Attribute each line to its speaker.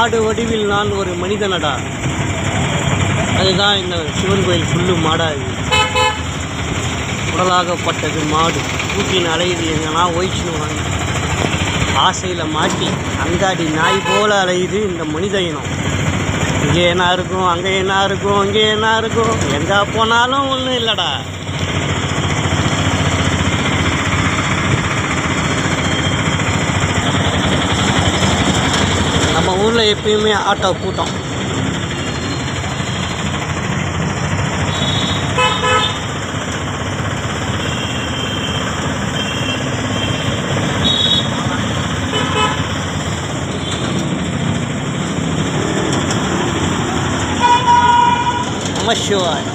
Speaker 1: மாடு வடிவில் நான் ஒரு மனிதனடா. அதுதான் இந்த சிவன் கோயில் ஃபுல்லு மாடாது. உடலாகப்பட்டது மாடு கூட்டின்னு அலையுது. எங்கன்னா ஒயிச்சுன்னு ஆசையில் மாட்டி அங்காடி நாய் போல் அலையுது இந்த மனித இனம். இங்கே என்ன இருக்கும், அங்கே என்ன இருக்கும், இங்கே என்ன இருக்கும், எங்கே போனாலும் ஒன்றும் இல்லைடா. நம்ம ஊரில் எப்பயுமே ஆட்டோ கூட்டம். நம சிவாய்.